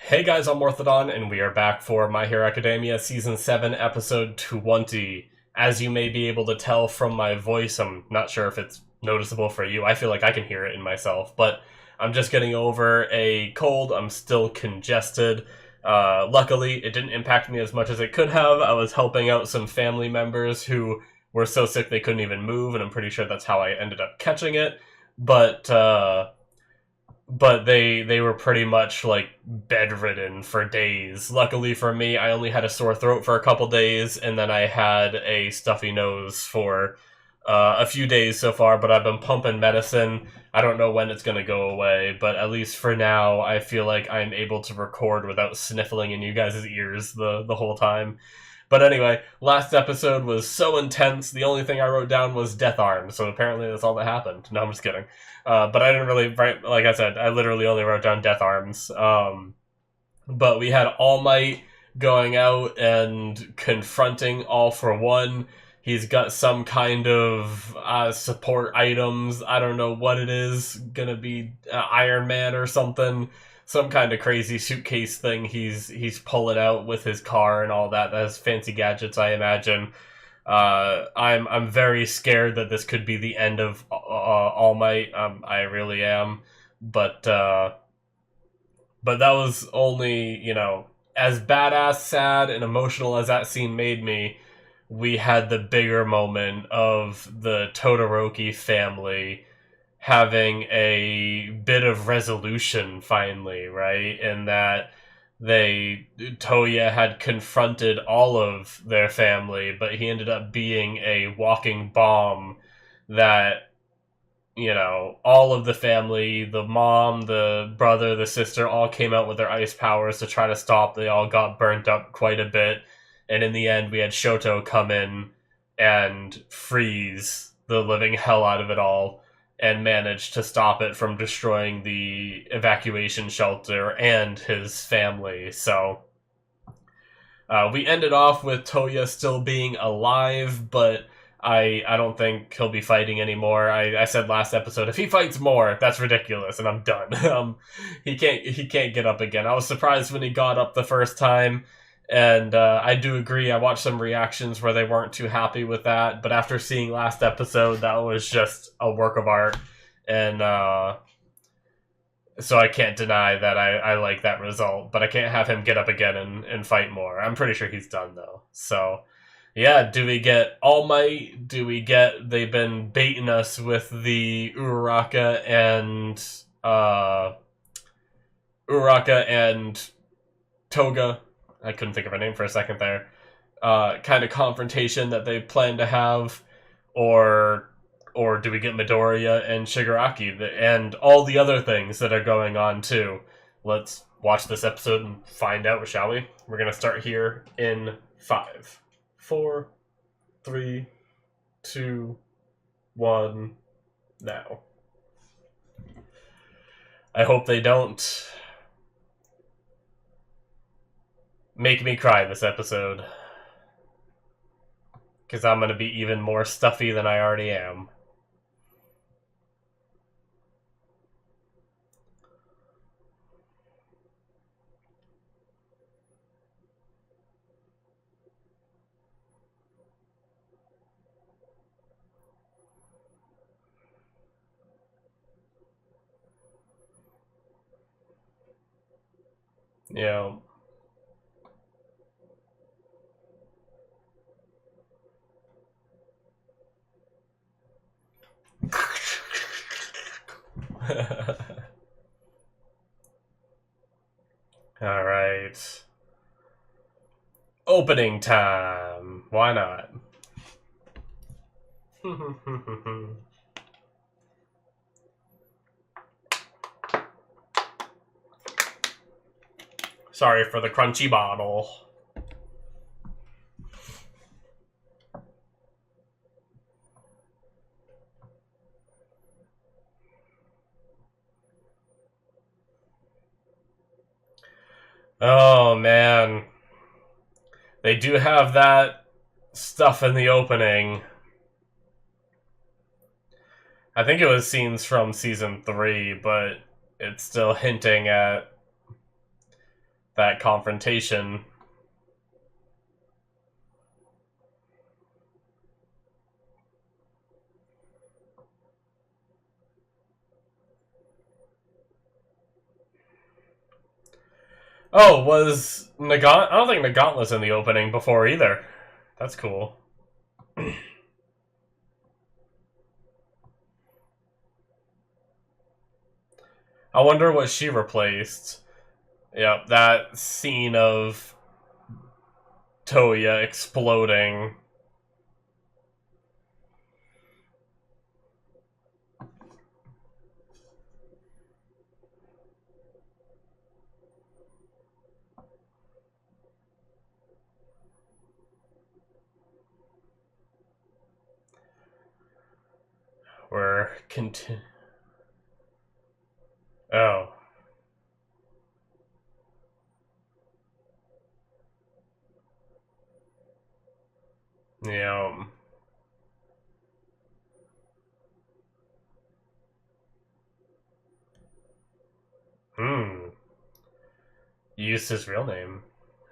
Hey guys, I'm Morthadon, and we are back for My Hero Academia Season 7, Episode 20. As you may be able to tell from my voice, I'm not sure if it's noticeable for you. I feel like I can hear it in myself, but I'm just getting over a cold. I'm still congested. Luckily, it didn't impact me as much as it could have. I was helping out some family members who were so sick they couldn't even move, and I'm pretty sure that's how I ended up catching it. But, they were pretty much like bedridden for days. Luckily for me, I only had a sore throat for a couple days, and then I had a stuffy nose for a few days so far. But I've been pumping medicine. I don't know when it's gonna go away, but at least for now, I feel like I'm able to record without sniffling in you guys' ears the whole time. But anyway, last episode was so intense. The only thing I wrote down was Death Arm, so apparently that's all that happened. No, I'm just kidding. But I didn't really write, like I said, I literally only wrote down Death Arms. But we had All Might going out and confronting All for One. He's got some kind of support items. I don't know what it is. Gonna be Iron Man or something. Some kind of crazy suitcase thing he's pulling out with his car and all that. That has fancy gadgets, I imagine. I'm very scared that this could be the end of All Might. I really am, but that was only, as badass, sad, and emotional as that scene made me. We had the bigger moment of the Todoroki family having a bit of resolution finally, right? And that Toya had confronted all of their family, but he ended up being a walking bomb that, all of the family, the mom, the brother, the sister, all came out with their ice powers to try to stop. They all got burnt up quite a bit. And in the end, we had Shoto come in and freeze the living hell out of it all and manage to stop it from destroying the evacuation shelter and his family. So we ended off with Toya still being alive, but I don't think he'll be fighting anymore. I said last episode, if he fights more, that's ridiculous, and I'm done. He can't get up again. I was surprised when he got up the first time, and I do agree. I watched some reactions where they weren't too happy with that, but after seeing last episode, that was just a work of art, and so I can't deny that I like that result, but I can't have him get up again and fight more. I'm pretty sure he's done, though. So, yeah, do we get All Might? Do we get... They've been baiting us with the Uraraka and Toga. I couldn't think of a name for a second there. Kind of confrontation that they plan to have, or do we get Midoriya and Shigaraki and all the other things that are going on too? Let's watch this episode and find out, shall we? We're gonna start here in 5, 4, 3, 2, 1, now. I hope they don't make me cry this episode, because I'm gonna be even more stuffy than I already am. Yeah. Alright. Opening time. Why not? Sorry for the crunchy bottle. Oh, man. They do have that stuff in the opening. I think it was scenes from Season 3, but it's still hinting at that confrontation. Oh, was Nagant? I don't think Nagant was in the opening before either. That's cool. I wonder what she replaced. Yep, that scene of Toya exploding. We're Oh. Yeah. Hmm. You used his real name.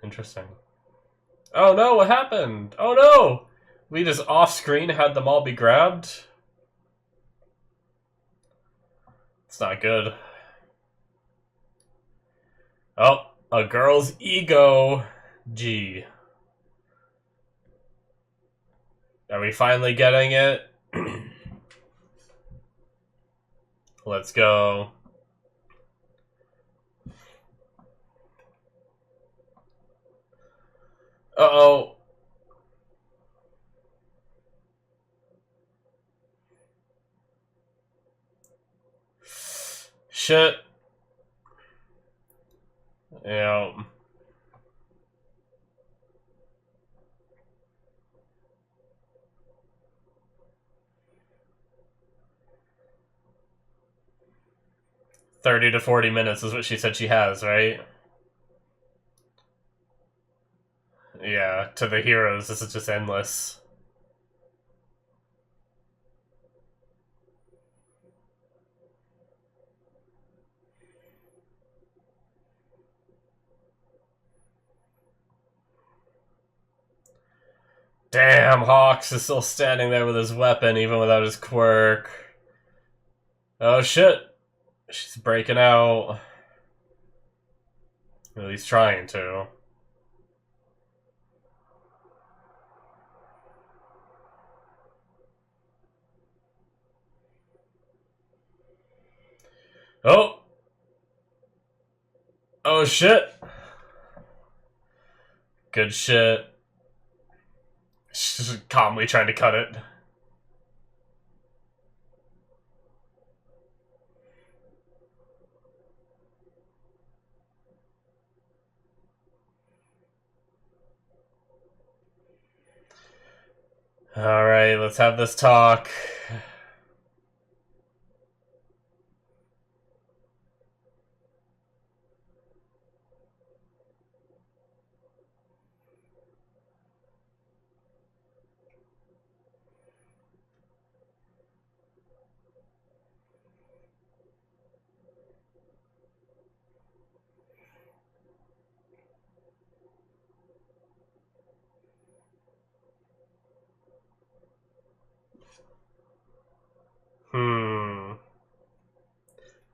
Interesting. Oh no, what happened? Oh no! We just off screen had them all be grabbed? It's not good. Oh, a girl's ego. Gee. Are we finally getting it? Let's go. Uh-oh. Shit. Yeah. $30 to 40 minutes is what she said she has, right? Yeah, to the heroes, this is just endless. Damn, Hawks is still standing there with his weapon, even without his quirk. Oh shit. She's breaking out. At least trying to. Oh! Oh shit! Good shit. She's calmly trying to cut it. Alright, let's have this talk.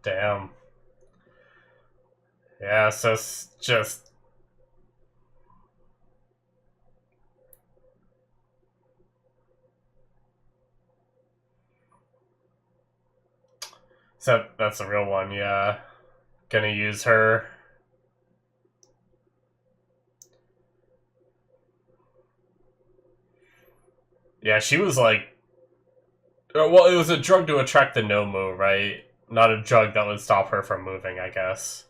Damn. Yeah, so it's just... So that's a real one, yeah. Gonna use her. Yeah, she was like... Well, it was a drug to attract the Nomu, right? Not a drug that would stop her from moving, I guess.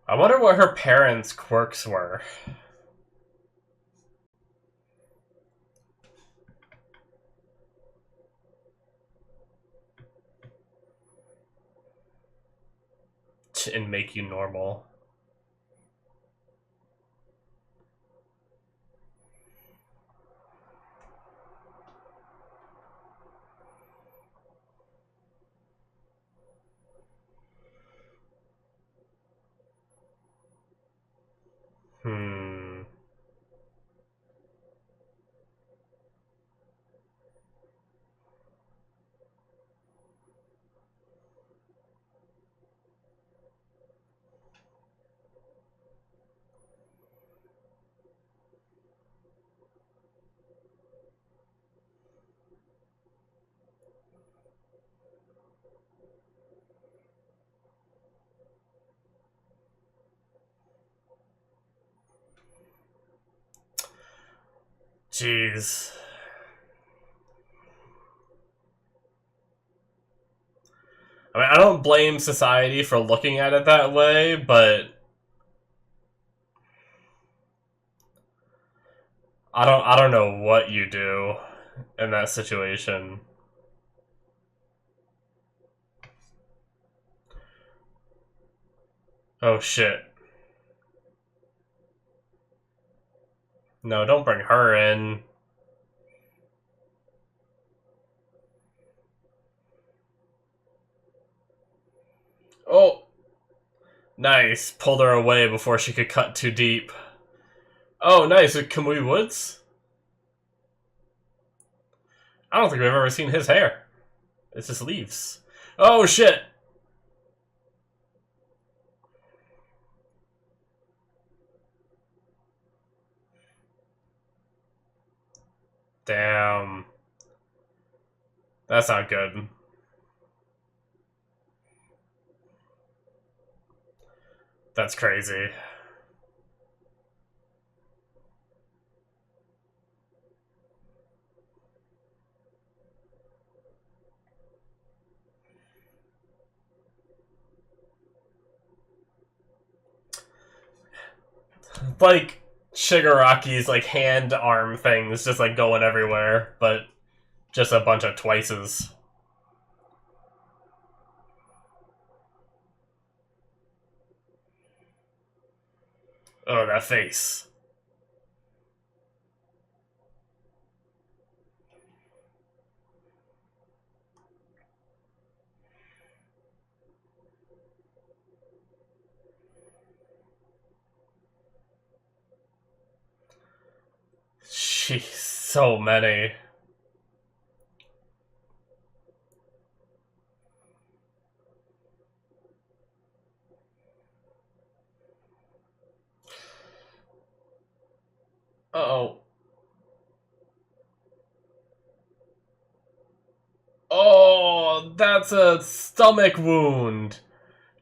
I wonder what her parents' quirks were. and make you normal. Hmm. Jeez. I mean, I don't blame society for looking at it that way, but I don't know what you do in that situation. Oh shit. No, don't bring her in. Oh, nice. Pulled her away before she could cut too deep. Oh, nice. Kamui Woods? I don't think we've ever seen his hair. It's just leaves. Oh shit. Damn. That's not good. That's crazy. Like, Shigaraki's, like, hand-arm things just, like, going everywhere, but just a bunch of twices. Oh, that face. Jeez, so many. Uh-oh. Oh, that's a stomach wound.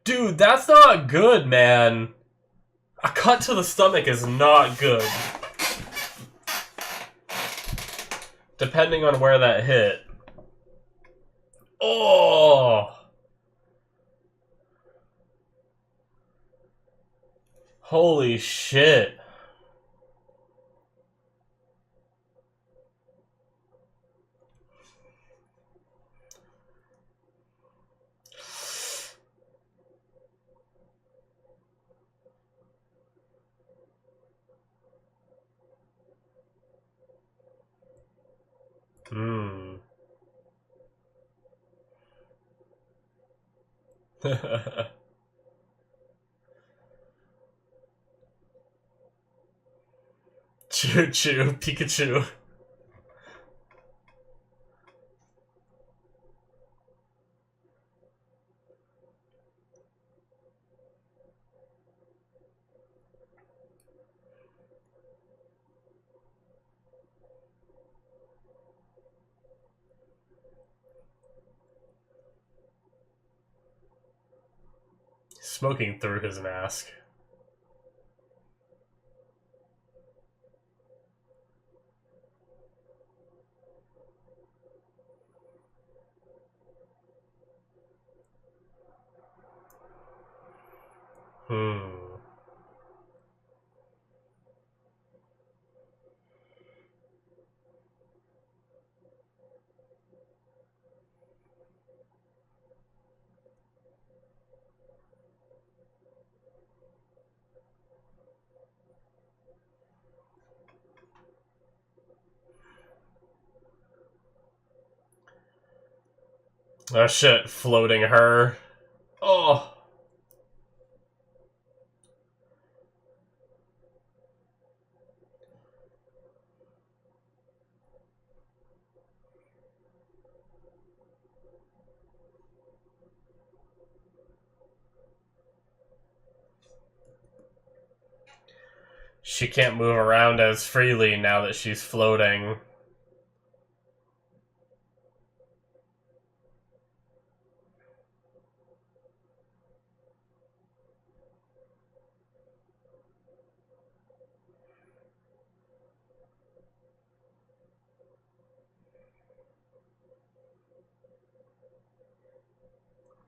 Dude, that's not good, man. A cut to the stomach is not good. Depending on where that hit. Oh! Holy shit. Hmm. Choo choo, Pikachu. Smoking through his mask. Hmm. Oh shit, floating her. Oh. She can't move around as freely now that she's floating.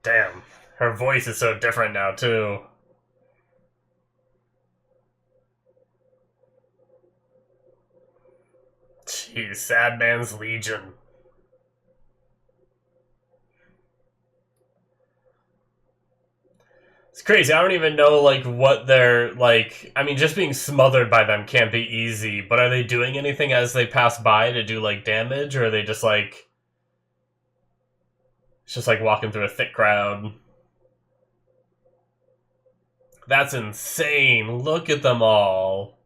Damn, her voice is so different now, too. Jeez, Sad Man's Legion. It's crazy. I don't even know, like, what they're, like... I mean, just being smothered by them can't be easy, but are they doing anything as they pass by to do, like, damage, or are they just, like... It's just like walking through a thick crowd. That's insane. Look at them all.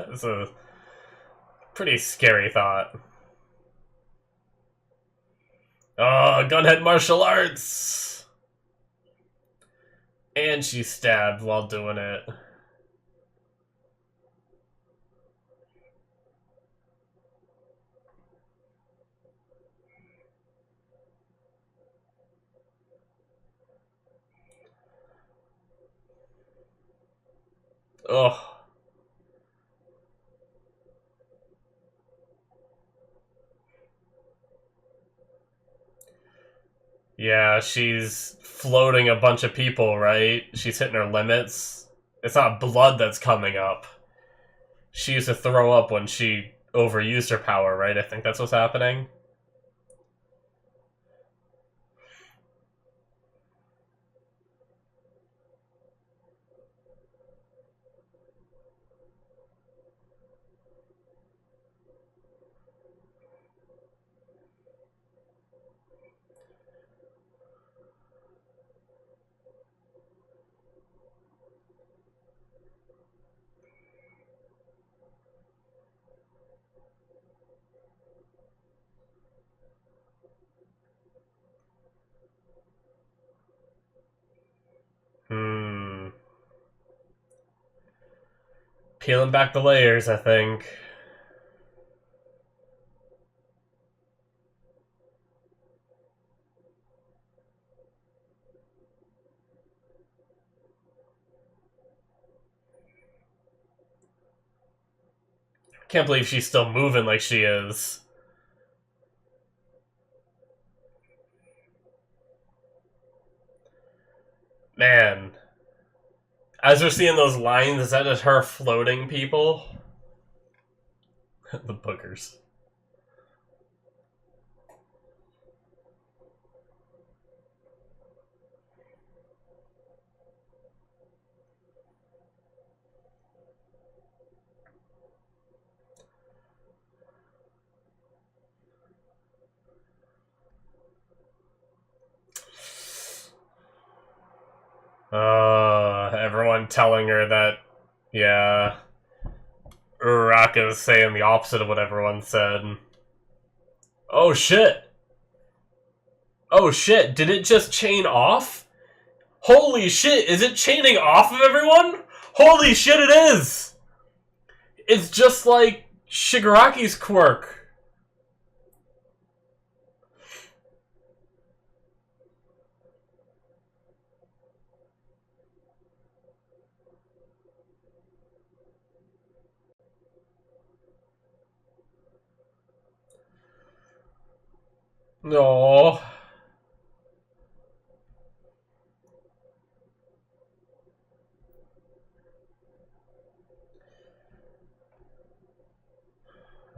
It's a pretty scary thought. Oh, gunhead martial arts! And she stabbed while doing it. Ugh. Yeah, she's floating a bunch of people, right? She's hitting her limits. It's not blood that's coming up. She used to throw up when she overused her power, right? I think that's what's happening. Hmm. Peeling back the layers, I think. Can't believe she's still moving like she is. Man. As we're seeing those lines, is that just her floating people? The bookers. Everyone telling her that, yeah, Uraraka's saying the opposite of what everyone said. Oh shit! Oh shit, did it just chain off? Holy shit, is it chaining off of everyone? Holy shit, it is! It's just like Shigaraki's quirk. No.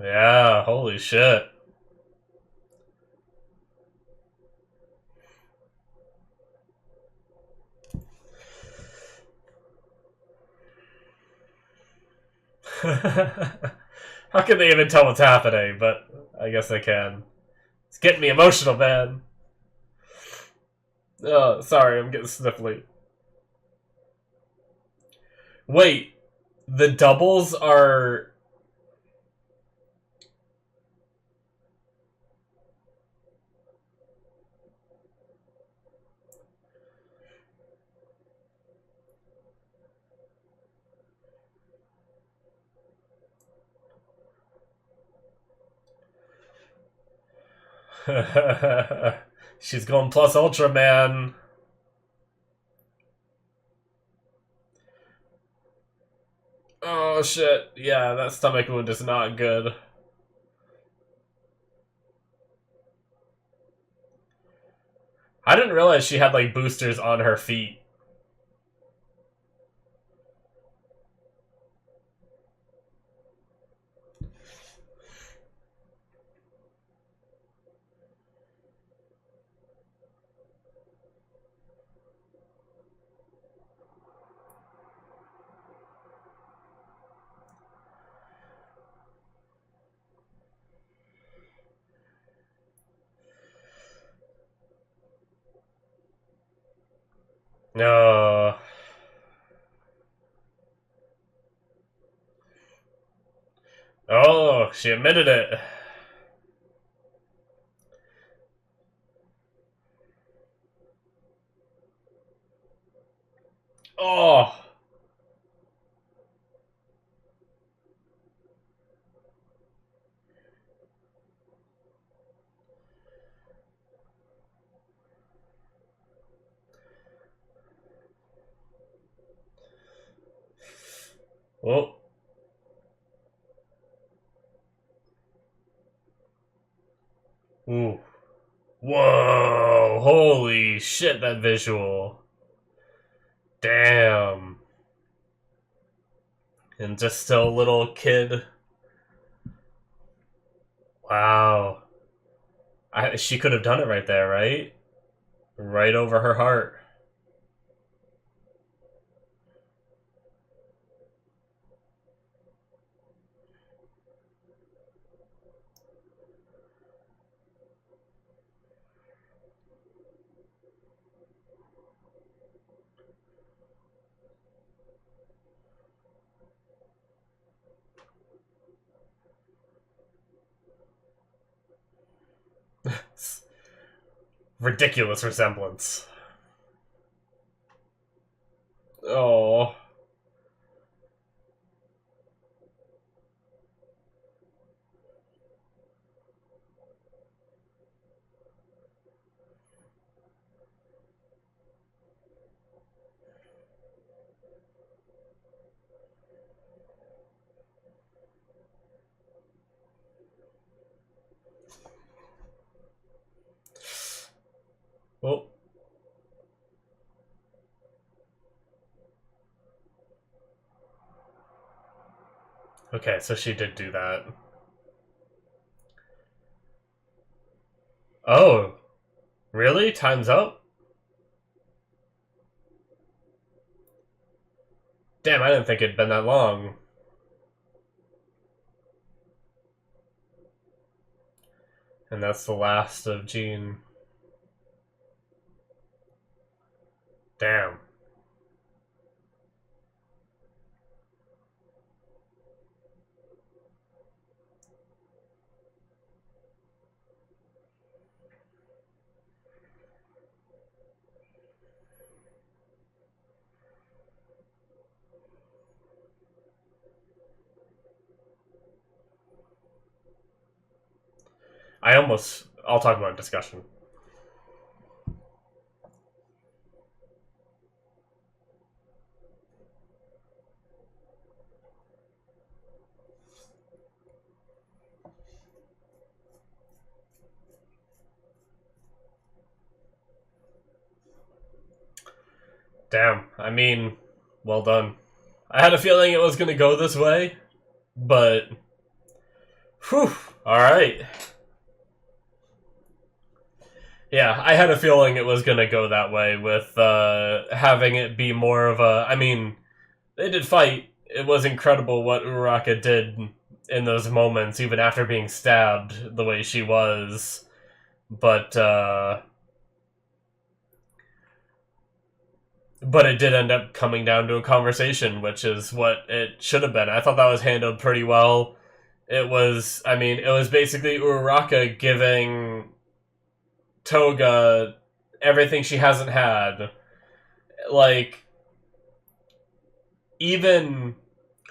Yeah, holy shit. How can they even tell what's happening? But I guess they can. It's getting me emotional, man. Oh, sorry, I'm getting sniffly. Wait, the doubles are. She's going plus ultra, man. Oh shit. Yeah, that stomach wound is not good. I didn't realize she had like boosters on her feet. No. Oh, she admitted it. Oh. Oh. Ooh. Whoa. Holy shit, that visual. Damn. And just still a little kid. Wow. She could have done it right there, right? Right over her heart. Ridiculous resemblance. Oh. Oh. Okay, so she did do that. Oh. Really? Time's up? Damn, I didn't think it'd been that long. And that's the last of Jean. Damn. I'll talk about discussion. Damn. I mean, well done. I had a feeling it was going to go this way, but Whew. All right. Yeah, I had a feeling it was gonna go that way with having it be more of a. I mean, they did fight. It was incredible what Uraraka did in those moments, even after being stabbed the way she was. But but it did end up coming down to a conversation, which is what it should have been. I thought that was handled pretty well. It was, I mean, it was basically Uraraka giving Toga everything she hasn't had. Like, even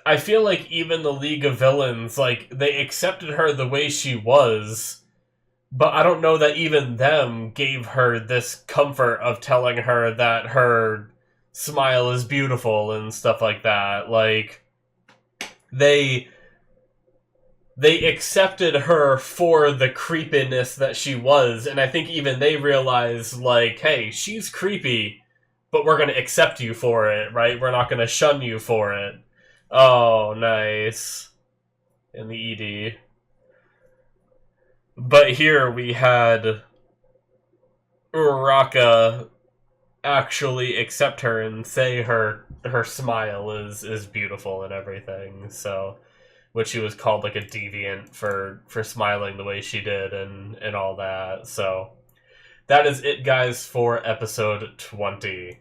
I feel like even the League of Villains, like, they accepted her the way she was, but I don't know that even them gave her this comfort of telling her that her smile is beautiful and stuff like that. Like, they they accepted her for the creepiness that she was, and I think even they realized, like, hey, she's creepy, but we're gonna accept you for it, right? We're not gonna shun you for it. Oh, nice. In the ED. But here we had Uraraka actually accept her and say her smile is beautiful and everything. So, which she was called like a deviant for smiling the way she did and all that. So that is it, guys, for episode 20.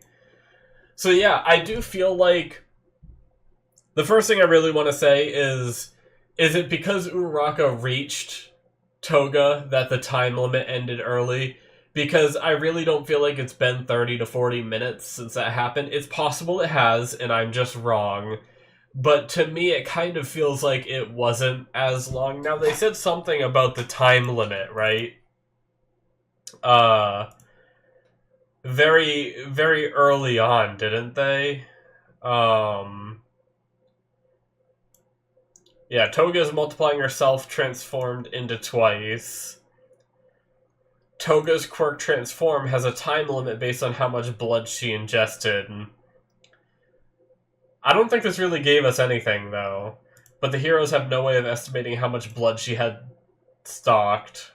So yeah, I do feel like the first thing I really want to say is it because Uraraka reached Toga that the time limit ended early? Because I really don't feel like it's been 30 to 40 minutes since that happened. It's possible it has, and I'm just wrong. But to me, it kind of feels like it wasn't as long. Now, they said something about the time limit, right? Uh, very, very early on, didn't they? Um, yeah, Toga is multiplying herself transformed into twice. Toga's quirk transform has a time limit based on how much blood she ingested. I don't think this really gave us anything, though. But the heroes have no way of estimating how much blood she had stocked.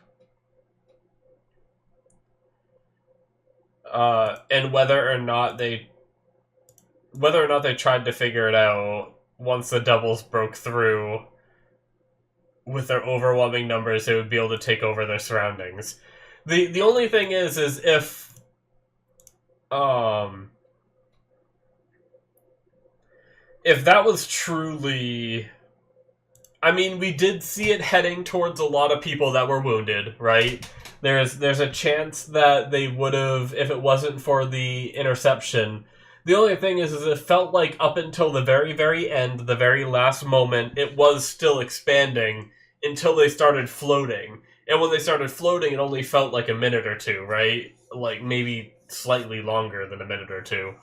And whether or not they tried to figure it out once the doubles broke through with their overwhelming numbers, they would be able to take over their surroundings. The only thing is if that was truly, I mean, we did see it heading towards a lot of people that were wounded, right? There's a chance that they would have, if it wasn't for the interception. The only thing is it felt like up until the very, very end, the very last moment, it was still expanding until they started floating. And when they started floating, it only felt like a minute or two, right? Like maybe slightly longer than a minute or two.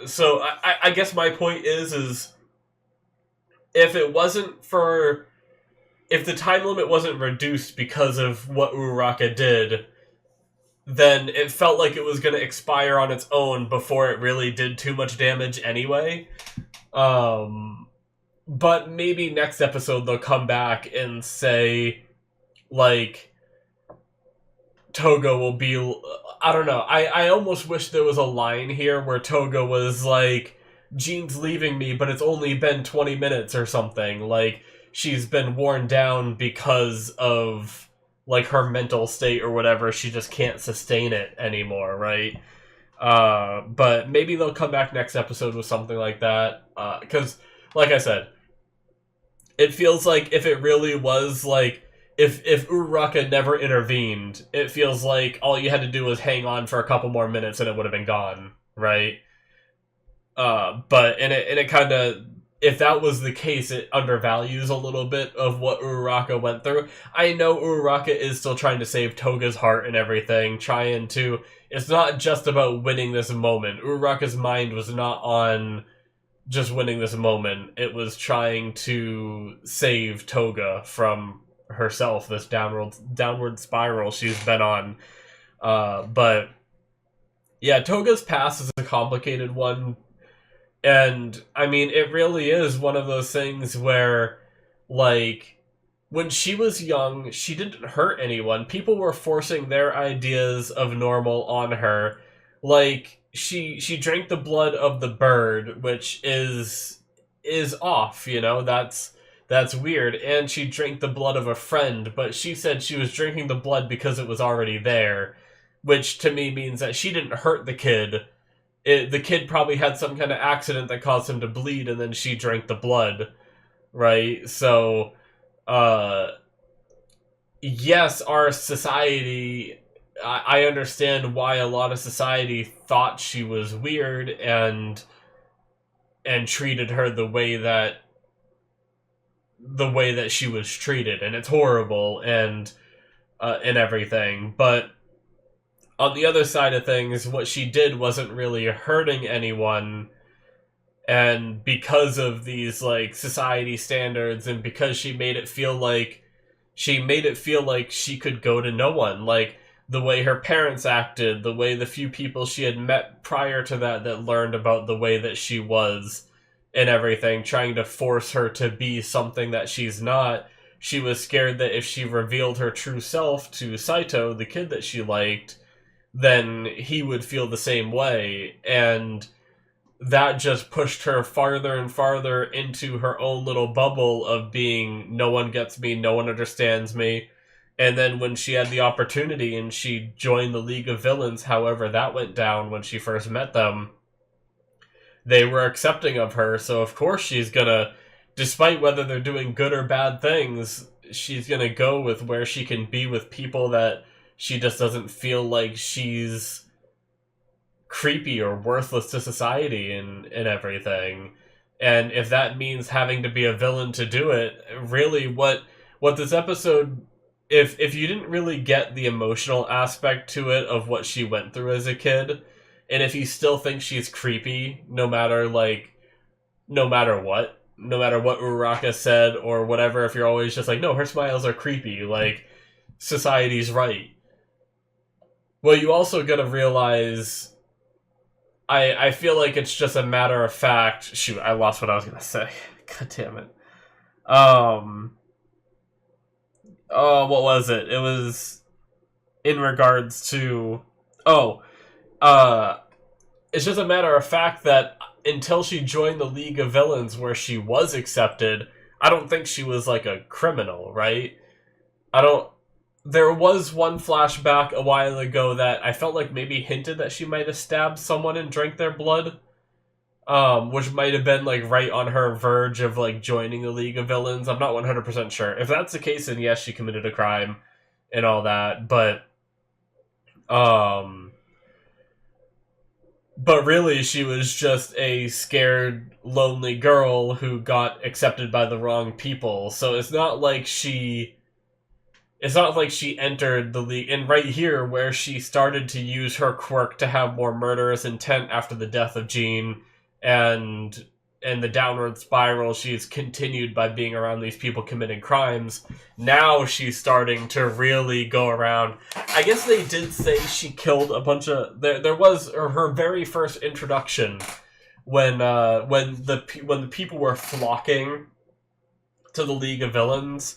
So I guess my point is if it wasn't for, if the time limit wasn't reduced because of what Uraraka did, then it felt like it was going to expire on its own before it really did too much damage anyway. But maybe next episode they'll come back and say, like, Toga will be, I don't know, I almost wish there was a line here where Toga was like, Jean's leaving me, but it's only been 20 minutes or something. Like, she's been worn down because of, like, her mental state or whatever. She just can't sustain it anymore, right? But maybe they'll come back next episode with something like that. Because, like I said, it feels like if it really was, like, if Uraraka never intervened, it feels like all you had to do was hang on for a couple more minutes and it would have been gone, right? But it kind of, if that was the case, it undervalues a little bit of what Uraraka went through. I know Uraraka is still trying to save Toga's heart and everything, trying to. It's not just about winning this moment. Uraraka's mind was not on just winning this moment. It was trying to save Toga from herself, this downward spiral she's been on. But yeah, Toga's past is a complicated one. And, I mean, it really is one of those things where, like, when she was young, she didn't hurt anyone. People were forcing their ideas of normal on her. Like she drank the blood of the bird, which is off, you know? That's weird. And she drank the blood of a friend, but she said she was drinking the blood because it was already there, which to me means that she didn't hurt the kid. The kid probably had some kind of accident that caused him to bleed, and then she drank the blood, right? So, uh, yes, our society. I understand why a lot of society thought she was weird and treated her the way that she was treated, and it's horrible and everything. But on the other side of things, what she did wasn't really hurting anyone, and because of these like society standards, and because she made it feel like she could go to no one, like the way her parents acted, the way the few people she had met prior to that learned about the way that she was and everything, trying to force her to be something that she's not. She was scared that if she revealed her true self to Saito, the kid that she liked, then he would feel the same way, and that just pushed her farther and farther into her own little bubble of being, no one gets me, no one understands me. And then when she had the opportunity and she joined the League of Villains, however that went down when she first met them, they were accepting of her, so of course she's gonna, despite whether they're doing good or bad things, she's gonna go with where she can be with people that she just doesn't feel like she's creepy or worthless to society and everything. And if that means having to be a villain to do it, really what this episode, if you didn't really get the emotional aspect to it of what she went through as a kid, and if you still think she's creepy no matter what Uraraka said or whatever, if you're always just like, no, her smiles are creepy, like society's right, well, you also gotta realize, I feel like it's just a matter of fact. Shoot, I lost what I was gonna say. God damn it. Oh, what was it? It was in regards to. It's just a matter of fact that until she joined the League of Villains, where she was accepted, I don't think she was like a criminal, right? I don't. There was one flashback a while ago that I felt like maybe hinted that she might have stabbed someone and drank their blood, which might have been like right on her verge of like joining the League of Villains. I'm not 100% sure. If that's the case, then yes, she committed a crime and all that. But really, she was just a scared, lonely girl who got accepted by the wrong people. So it's not like she entered the League. And right here, where she started to use her quirk to have more murderous intent after the death of Jean, and the downward spiral she's continued by being around these people committing crimes. Now she's starting to really go around. I guess they did say she killed a bunch of. There was her very first introduction when the people were flocking to the League of Villains.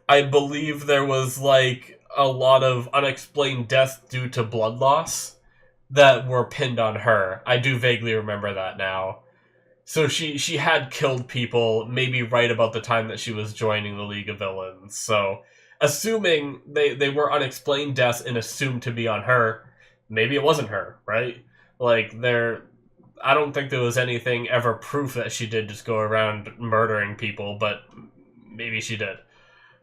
I believe there was like a lot of unexplained deaths due to blood loss that were pinned on her. I do vaguely remember that now. So she had killed people maybe right about the time that she was joining the League of Villains. So assuming they were unexplained deaths and assumed to be on her, maybe it wasn't her, right? Like I don't think there was anything ever proof that she did just go around murdering people, but maybe she did.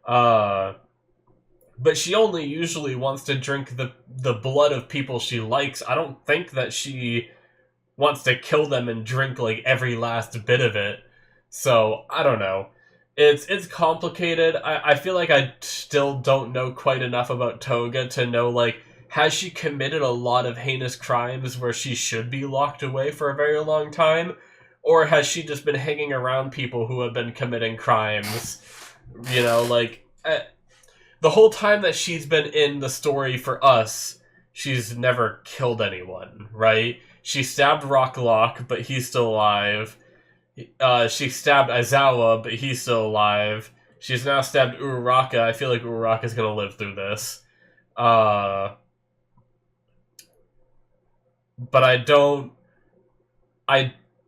But she only usually wants to drink the blood of people she likes. I don't think that she wants to kill them and drink like every last bit of it. So I don't know. It's complicated. I feel like I still don't know quite enough about Toga to know, like, has she committed a lot of heinous crimes where she should be locked away for a very long time? Or has she just been hanging around people who have been committing crimes? You know, like, the whole time that she's been in the story for us, she's never killed anyone, right? She stabbed Rocklock, but he's still alive. She stabbed Aizawa, but he's still alive. She's now stabbed Uraraka. I feel like Uraraka's gonna live through this. But I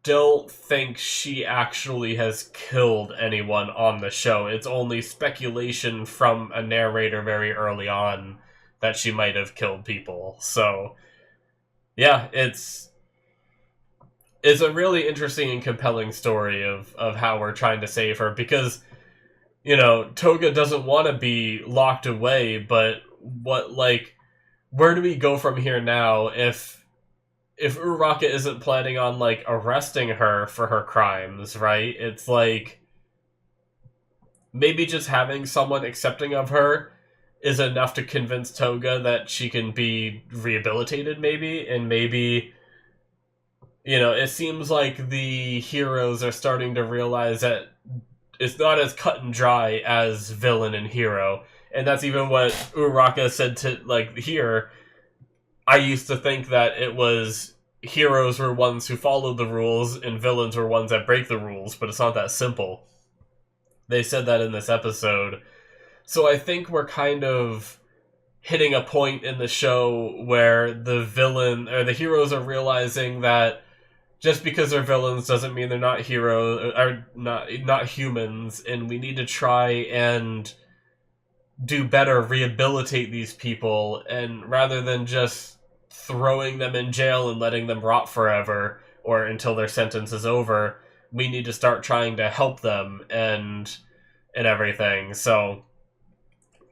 don't think she actually has killed anyone on the show. It's only speculation from a narrator very early on that she might have killed people. So, yeah, it's a really interesting and compelling story of how we're trying to save her, because, you know, Toga doesn't want to be locked away, but where do we go from here now if Uraraka isn't planning on, like, arresting her for her crimes, right? It's like, maybe just having someone accepting of her is enough to convince Toga that she can be rehabilitated, maybe, and maybe, you know, it seems like the heroes are starting to realize that it's not as cut and dry as villain and hero, and that's even what Uraraka said to, like, here. I used to think that it was heroes were ones who followed the rules and villains were ones that break the rules, but it's not that simple. They said that in this episode. So I think we're kind of hitting a point in the show where the villain or the heroes are realizing that just because they're villains doesn't mean they're not heroes or not humans, and we need to try and do better, rehabilitate these people, and rather than just throwing them in jail and letting them rot forever or until their sentence is over, we need to start trying to help them and everything. So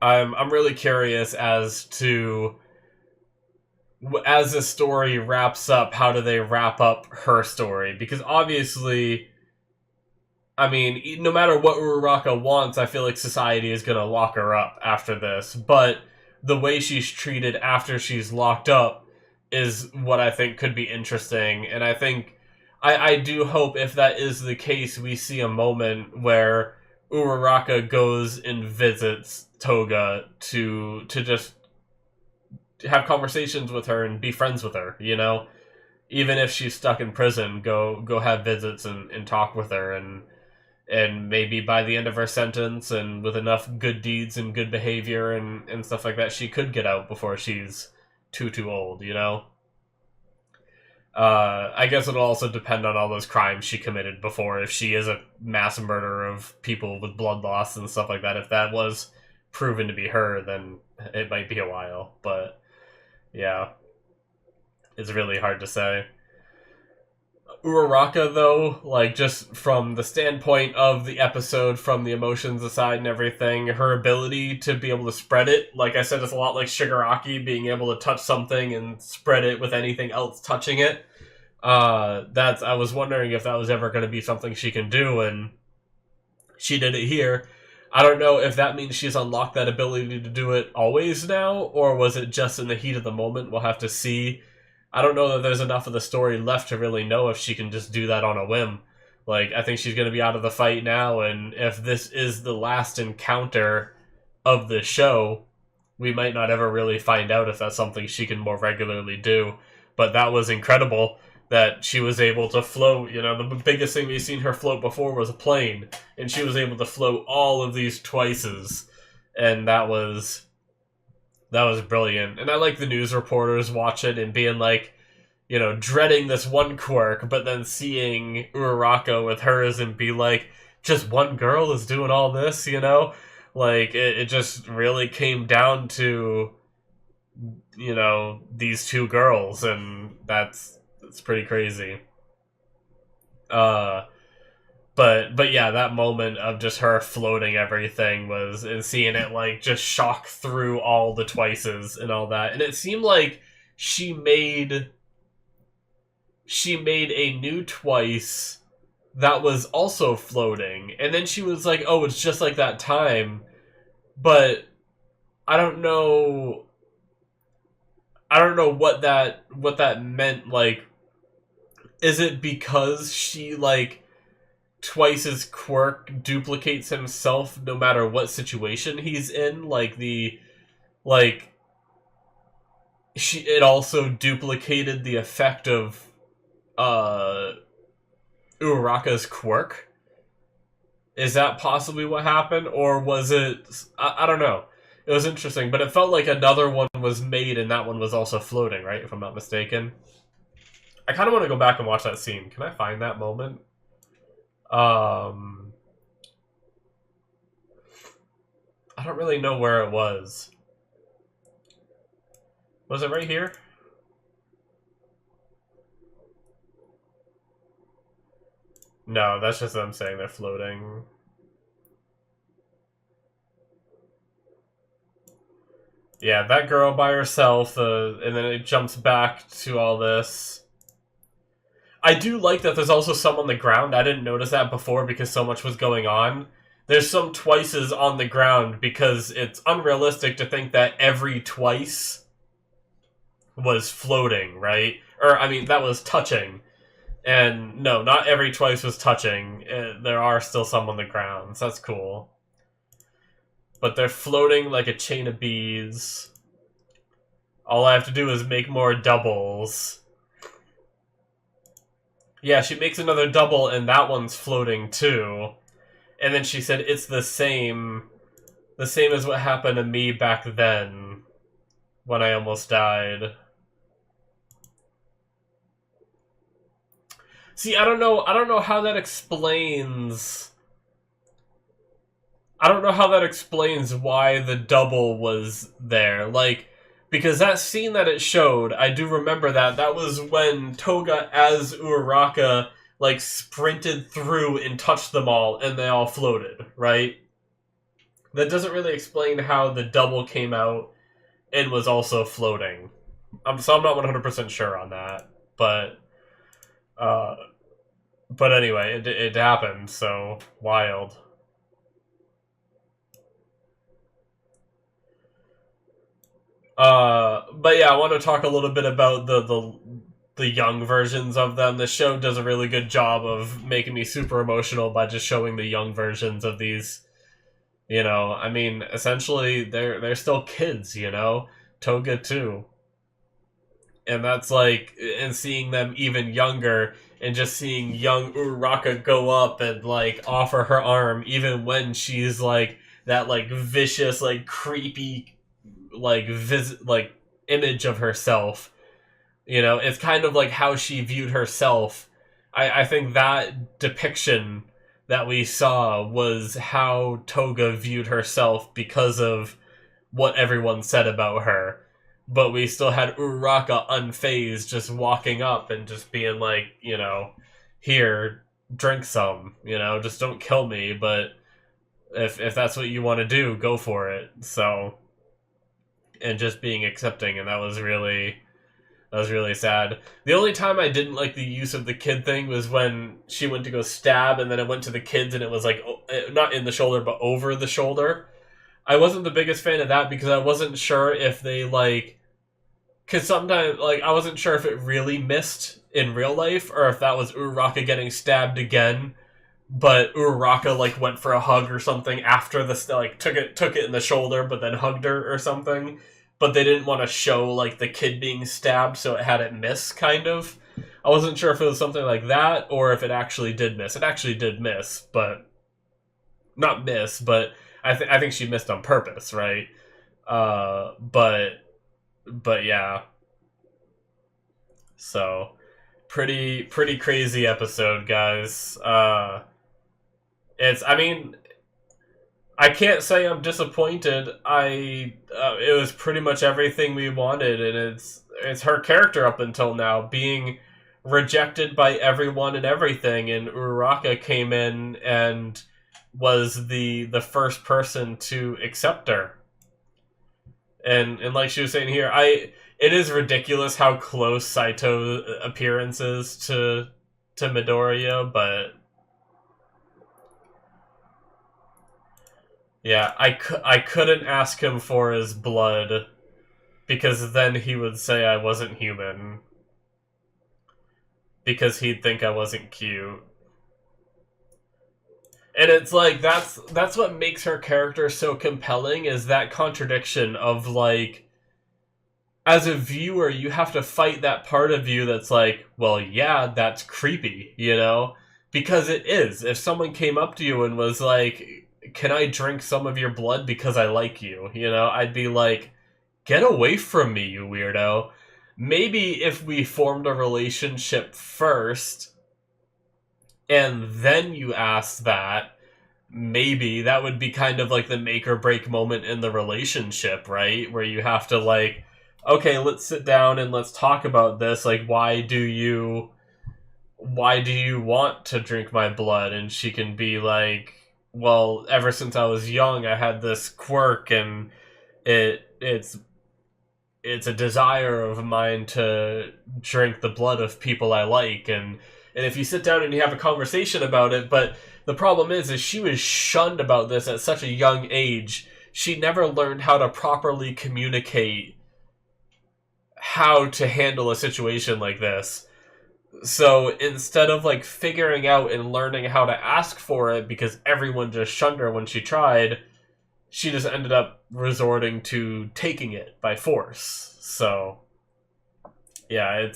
I'm really curious as to, as the story wraps up, how do they wrap up her story? Because obviously, I mean, no matter what Uraraka wants, I feel like society is going to lock her up after this. But the way she's treated after she's locked up is what I think could be interesting. And I think, I do hope if that is the case, we see a moment where Uraraka goes and visits Toga to just have conversations with her and be friends with her, you know? Even if she's stuck in prison, go have visits and talk with her, and maybe by the end of her sentence and with enough good deeds and good behavior and stuff like that, she could get out before she's too old, you know? I guess it'll also depend on all those crimes she committed before. If she is a mass murderer of people with blood loss and stuff like that, if that was proven to be her, then it might be a while. But, yeah. It's really hard to say. Uraraka, though, like, just from the standpoint of the episode, from the emotions aside and everything, her ability to be able to spread it, like I said, it's a lot like Shigaraki, being able to touch something and spread it with anything else touching it. I was wondering if that was ever going to be something she can do, and she did it here. I don't know if that means she's unlocked that ability to do it always now, or was it just in the heat of the moment? We'll have to see. I don't know that there's enough of the story left to really know if she can just do that on a whim. Like, I think she's going to be out of the fight now, and if this is the last encounter of the show, we might not ever really find out if that's something she can more regularly do. But that was incredible that she was able to float. You know, the biggest thing we've seen her float before was a plane, and she was able to float all of these twices, and that was brilliant. And I like the news reporters watching and being like, you know, dreading this one quirk, but then seeing Uraraka with hers and be like, just one girl is doing all this, you know? Like, it just really came down to, you know, these two girls, and it's pretty crazy. But yeah, that moment of just her floating everything and seeing it, like, just shock through all the twices and all that. And it seemed like she made a new twice that was also floating. And then she was like, oh, it's just like that time. But I don't know what that meant. Like, is it because she, like, Twice's quirk duplicates himself no matter what situation he's in? It also duplicated the effect of Uraraka's quirk. Is that possibly what happened, or was it? I don't know. It was interesting, but it felt like another one was made, and that one was also floating, right? If I'm not mistaken. I kind of want to go back and watch that scene. Can I find that moment? I don't really know where it was. Was it right here? No, that's just them saying they're floating. Yeah, that girl by herself, and then it jumps back to all this. I do like that there's also some on the ground. I didn't notice that before because so much was going on. There's some twices on the ground because it's unrealistic to think that every twice was floating, right? Or, I mean, that was touching. And no, not every twice was touching. There are still some on the ground, so that's cool. But they're floating like a chain of bees. All I have to do is make more doubles. Yeah, she makes another double, and that one's floating too. And then she said, it's the same as what happened to me back then, when I almost died. See, I don't know how that explains... I don't know how that explains why the double was there. Like, because that scene that it showed, I do remember that was when Toga as Uraraka, like, sprinted through and touched them all, and they all floated, right? That doesn't really explain how the double came out and was also floating. So I'm not 100% sure on that, but anyway, it happened, so wild. But yeah, I want to talk a little bit about the young versions of them. The show does a really good job of making me super emotional by just showing the young versions of these. You know, I mean, essentially, they're still kids, you know? Toga, too. And that's like, and seeing them even younger, and just seeing young Uraraka go up and, like, offer her arm, even when she's, like, that, like, vicious, like, creepy, like, image of herself. You know, it's kind of like how she viewed herself. I think that depiction that we saw was how Toga viewed herself because of what everyone said about her. But we still had Uraraka unfazed, just walking up and just being like, you know, here, drink some, you know, just don't kill me, but if that's what you want to do, go for it. So, and just being accepting, and that was really sad. The only time I didn't like the use of the kid thing was when she went to go stab, and then it went to the kids, and it was like, not in the shoulder, but over the shoulder. I wasn't the biggest fan of that because I wasn't sure if they, like... Because sometimes, like, I wasn't sure if it really missed in real life, or if that was Uraraka getting stabbed again, but Uraraka, like, went for a hug or something after the, like, took it in the shoulder, but then hugged her or something. But they didn't want to show, like, the kid being stabbed, so it had it miss, kind of. I wasn't sure if it was something like that, or if it actually did miss. It actually did miss, but... Not miss, but I think she missed on purpose, right? But yeah. So, pretty crazy episode, guys. I mean... I can't say I'm disappointed. It was pretty much everything we wanted, and it's her character up until now, being rejected by everyone and everything, and Uraraka came in and was the first person to accept her. And like she was saying here, it is ridiculous how close Saito appearance is to Midoriya, but yeah, I couldn't ask him for his blood, because then he would say I wasn't human. Because he'd think I wasn't cute. And it's like, that's what makes her character so compelling, is that contradiction of, like, as a viewer, you have to fight that part of you that's like, well, yeah, that's creepy, you know? Because it is. If someone came up to you and was like, "Can I drink some of your blood because I like you?" You know, I'd be like, "Get away from me, you weirdo." Maybe if we formed a relationship first and then you asked that, maybe that would be kind of like the make or break moment in the relationship, right? Where you have to like, okay, let's sit down and let's talk about this. Like, why do you want to drink my blood? And she can be like, well, ever since I was young, I had this quirk, and it's a desire of mine to drink the blood of people I like. And if you sit down and you have a conversation about it, but the problem is she was shunned about this at such a young age. She never learned how to properly communicate how to handle a situation like this. So instead of like figuring out and learning how to ask for it because everyone just shunned her when she tried, she just ended up resorting to taking it by force. So yeah,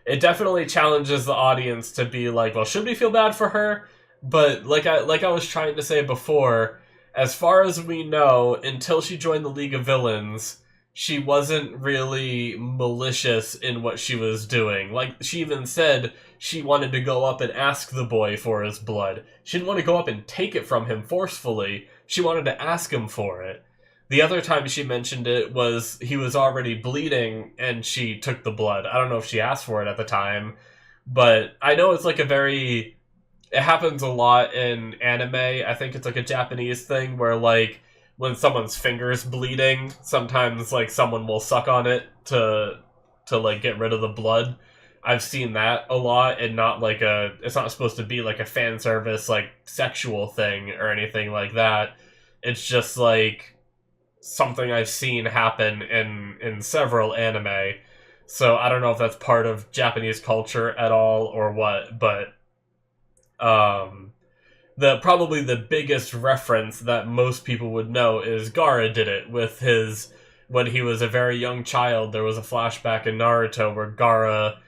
it definitely challenges the audience to be like, well, should we feel bad for her? But like I was trying to say before, as far as we know, until she joined the League of Villains, she wasn't really malicious in what she was doing. Like, she even said she wanted to go up and ask the boy for his blood. She didn't want to go up and take it from him forcefully. She wanted to ask him for it. The other time she mentioned it was he was already bleeding and she took the blood. I don't know if she asked for it at the time, but I know it's like a very... It happens a lot in anime. I think it's like a Japanese thing where like when someone's finger's bleeding, sometimes like someone will suck on it to like get rid of the blood. I've seen that a lot, and not like it's not supposed to be like a fan service like sexual thing or anything like that. It's just like something I've seen happen in several anime. So I don't know if that's part of Japanese culture at all or what, but um the probably the biggest reference that most people would know is Gaara did it with his when he was a very young child. There was a flashback in Naruto where Gaara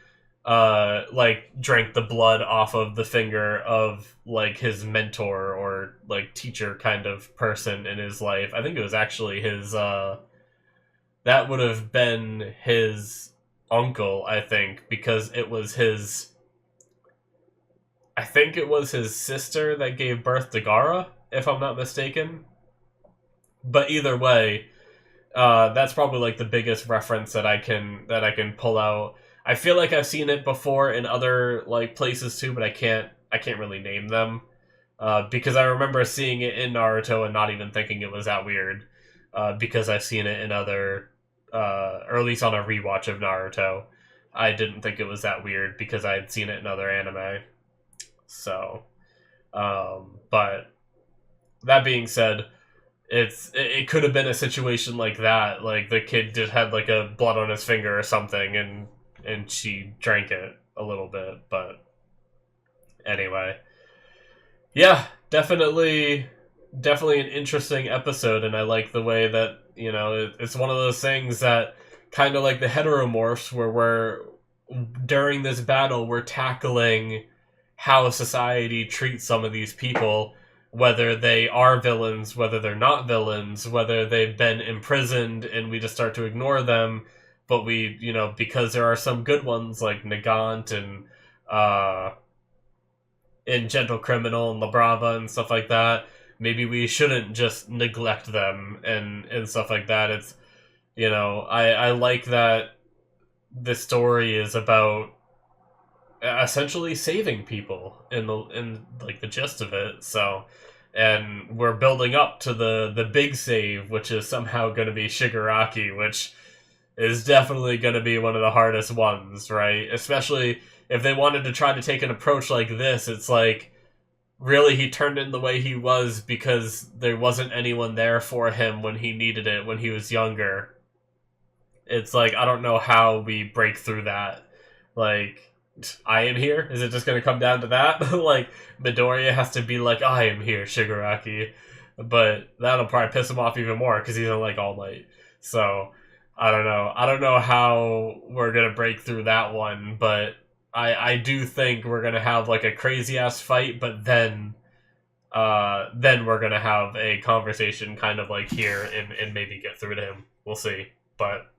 like drank the blood off of the finger of like his mentor or like teacher kind of person in his life. I think it was actually his that would have been his uncle, I think, because it was his I think it was his sister that gave birth to Gaara, if I'm not mistaken. But either way, that's probably like the biggest reference that I can pull out. I feel like I've seen it before in other like places too, but I can't really name them because I remember seeing it in Naruto and not even thinking it was that weird because I've seen it in other or at least on a rewatch of Naruto. I didn't think it was that weird because I had seen it in other anime. So, but that being said, it could have been a situation like that. Like the kid just had like a blood on his finger or something, and she drank it a little bit. But anyway, yeah, definitely an interesting episode, and I like the way that it's one of those things that kind of like the heteromorphs, where we're during this battle we're tackling how society treats some of these people, whether they are villains, whether they're not villains, whether they've been imprisoned and we just start to ignore them, but we, because there are some good ones like Nagant and in Gentle Criminal and La Brava and stuff like that, maybe we shouldn't just neglect them and stuff like that. It's, I like that this story is about essentially saving people in like the gist of it. So, and we're building up to the big save, which is somehow going to be Shigaraki, which is definitely going to be one of the hardest ones, right? Especially if they wanted to try to take an approach like this. It's like, really, he turned in the way he was because there wasn't anyone there for him when he needed it when he was younger. It's like, I don't know how we break through that. Like, I am here? Is it just going to come down to that? Like, Midoriya has to be like, I am here, Shigaraki. But that'll probably piss him off even more because he's in like All Might. So, I don't know. I don't know how we're going to break through that one, but I do think we're gonna have like a crazy ass fight, but then we're gonna have a conversation kind of like here and maybe get through to him. We'll see. But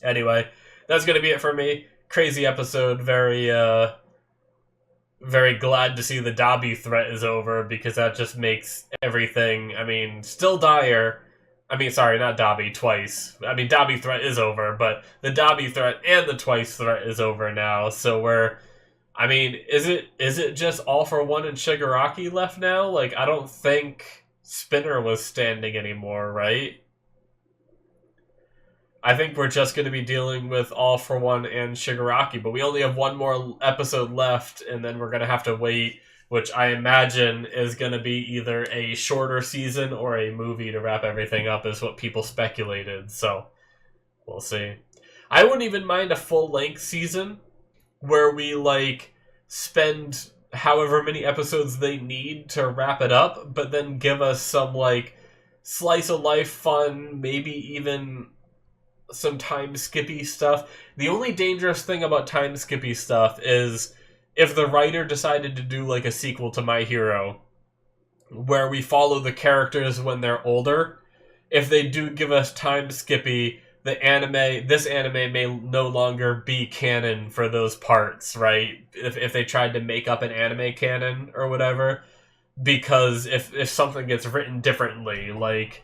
anyway, that's gonna be it for me. Crazy episode. Very glad to see the Dobby threat is over, because that just makes everything, I mean, still dire. I mean, sorry, not Dobby, Twice. I mean, Dobby threat is over, but the Dobby threat and the Twice threat is over now, so we're... I mean, is it just All for One and Shigaraki left now? Like, I don't think Spinner was standing anymore, right? I think we're just going to be dealing with All for One and Shigaraki, but we only have one more episode left, and then we're going to have to wait, which I imagine is going to be either a shorter season or a movie to wrap everything up, is what people speculated, so we'll see. I wouldn't even mind a full-length season where we, like, spend however many episodes they need to wrap it up, but then give us some, like, slice-of-life fun, maybe even some time-skippy stuff. The only dangerous thing about time-skippy stuff is if the writer decided to do, like, a sequel to My Hero, where we follow the characters when they're older, if they do give us time-skippy, this anime may no longer be canon for those parts, right? If they tried to make up an anime canon or whatever, because if something gets written differently, like,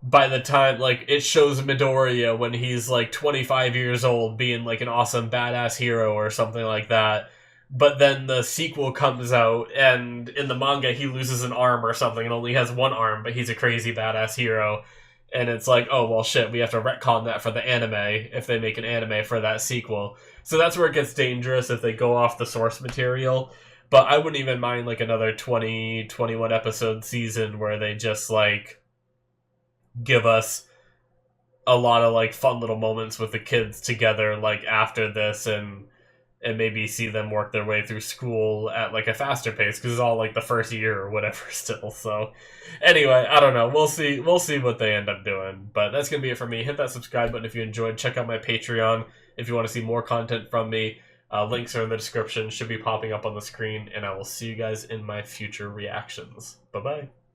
by the time, like, it shows Midoriya when he's, like, 25 years old being, like, an awesome badass hero or something like that, but then the sequel comes out, and in the manga he loses an arm or something and only has one arm, but he's a crazy badass hero. And it's like, oh, well, shit, we have to retcon that for the anime if they make an anime for that sequel. So that's where it gets dangerous if they go off the source material. But I wouldn't even mind, like, another 20, 21 episode season where they just, like, give us a lot of, like, fun little moments with the kids together, like, after this, and maybe see them work their way through school at, like, a faster pace, because it's all, like, the first year or whatever still, so... Anyway, I don't know. We'll see what they end up doing. But that's going to be it for me. Hit that subscribe button if you enjoyed. Check out my Patreon if you want to see more content from me. Links are in the description. Should be popping up on the screen. And I will see you guys in my future reactions. Bye-bye.